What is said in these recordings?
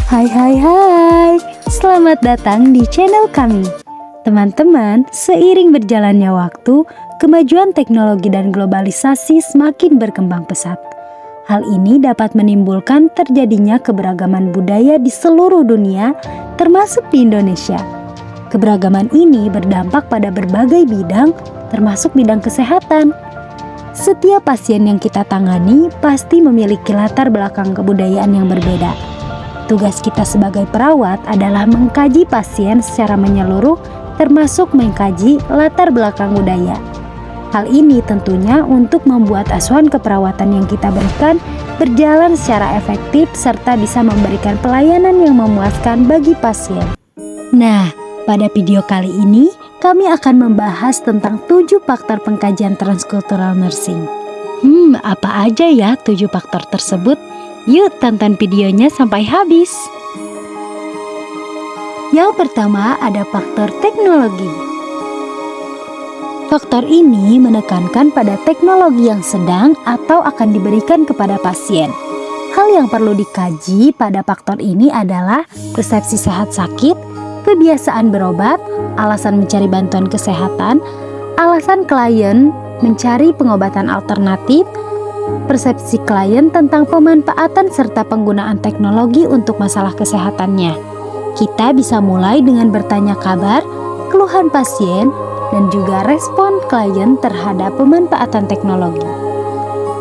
Hai hai hai, selamat datang di channel kami. Teman-teman, seiring berjalannya waktu, kemajuan teknologi dan globalisasi semakin berkembang pesat. Hal ini dapat menimbulkan terjadinya keberagaman budaya di seluruh dunia, termasuk di Indonesia. Keberagaman ini berdampak pada berbagai bidang, termasuk bidang kesehatan. Setiap pasien yang kita tangani pasti memiliki latar belakang kebudayaan yang berbeda. Tugas kita sebagai perawat adalah mengkaji pasien secara menyeluruh, termasuk mengkaji latar belakang budaya. Hal ini tentunya untuk membuat asuhan keperawatan yang kita berikan berjalan secara efektif serta bisa memberikan pelayanan yang memuaskan bagi pasien. Nah, pada video kali ini kami akan membahas tentang 7 faktor pengkajian transkultural nursing. Apa aja ya 7 faktor tersebut? Yuk tonton videonya sampai habis. Yang pertama ada faktor teknologi. Faktor ini menekankan pada teknologi yang sedang atau akan diberikan kepada pasien. Hal yang perlu dikaji pada faktor ini adalah persepsi sehat sakit, kebiasaan berobat, alasan mencari bantuan kesehatan, alasan klien mencari pengobatan alternatif, persepsi klien tentang pemanfaatan serta penggunaan teknologi untuk masalah kesehatannya. Kita bisa mulai dengan bertanya kabar, keluhan pasien, dan juga respon klien terhadap pemanfaatan teknologi.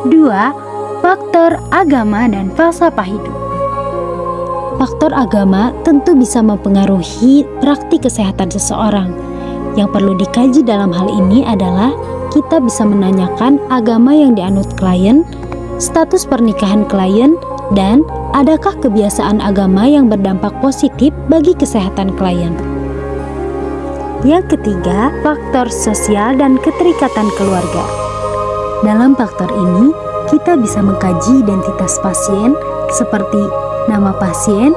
2. Faktor agama dan falsafah hidup. Faktor agama tentu bisa mempengaruhi praktik kesehatan seseorang. Yang perlu dikaji dalam hal ini adalah kita bisa menanyakan agama yang dianut klien, status pernikahan klien, dan adakah kebiasaan agama yang berdampak positif bagi kesehatan klien. Yang ketiga, faktor sosial dan keterikatan keluarga. Dalam faktor ini, kita bisa mengkaji identitas pasien seperti nama pasien,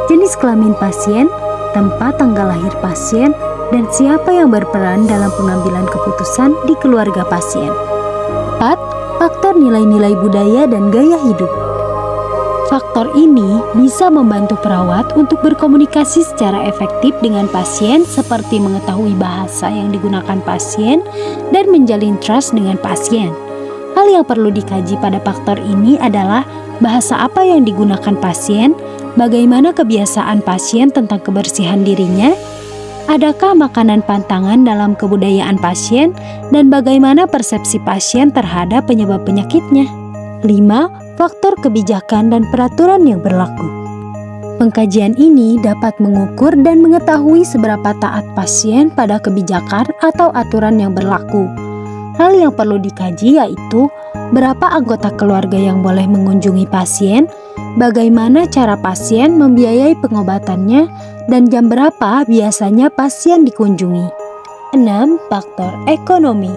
jenis kelamin pasien, tempat tanggal lahir pasien, dan siapa yang berperan dalam pengambilan keputusan di keluarga pasien. 4. Faktor nilai-nilai budaya dan gaya hidup. Faktor ini bisa membantu perawat untuk berkomunikasi secara efektif dengan pasien seperti mengetahui bahasa yang digunakan pasien dan menjalin trust dengan pasien. Hal yang perlu dikaji pada faktor ini adalah bahasa apa yang digunakan pasien, bagaimana kebiasaan pasien tentang kebersihan dirinya, adakah makanan pantangan dalam kebudayaan pasien, dan bagaimana persepsi pasien terhadap penyebab penyakitnya. 5. Faktor kebijakan dan peraturan yang berlaku. Pengkajian ini dapat mengukur dan mengetahui seberapa taat pasien pada kebijakan atau aturan yang berlaku. Hal yang perlu dikaji yaitu berapa anggota keluarga yang boleh mengunjungi pasien, bagaimana cara pasien membiayai pengobatannya, dan jam berapa biasanya pasien dikunjungi. 6. Faktor ekonomi.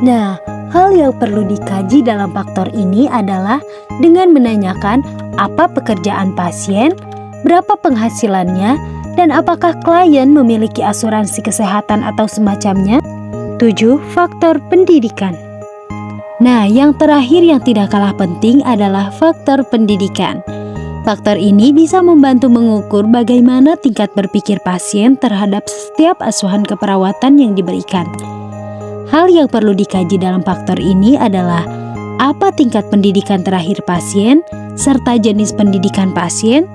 Nah, hal yang perlu dikaji dalam faktor ini adalah dengan menanyakan apa pekerjaan pasien, berapa penghasilannya, dan apakah klien memiliki asuransi kesehatan atau semacamnya. 7. Faktor pendidikan. Nah, yang terakhir yang tidak kalah penting adalah faktor pendidikan. Faktor ini bisa membantu mengukur bagaimana tingkat berpikir pasien terhadap setiap asuhan keperawatan yang diberikan. Hal yang perlu dikaji dalam faktor ini adalah apa tingkat pendidikan terakhir pasien, serta jenis pendidikan pasien,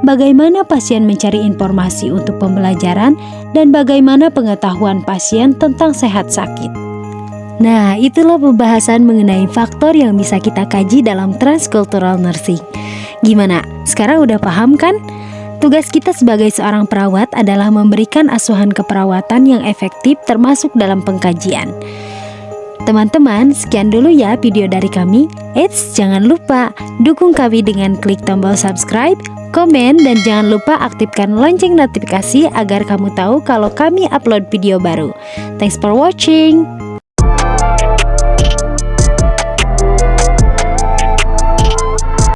bagaimana pasien mencari informasi untuk pembelajaran, dan bagaimana pengetahuan pasien tentang sehat sakit. Nah, itulah pembahasan mengenai faktor yang bisa kita kaji dalam transkultural nursing. Gimana? Sekarang udah paham kan? Tugas kita sebagai seorang perawat adalah memberikan asuhan keperawatan yang efektif termasuk dalam pengkajian. Teman-teman, sekian dulu ya video dari kami. Eits, jangan lupa dukung kami dengan klik tombol subscribe, komen, dan jangan lupa aktifkan lonceng notifikasi agar kamu tahu kalau kami upload video baru. Thanks for watching.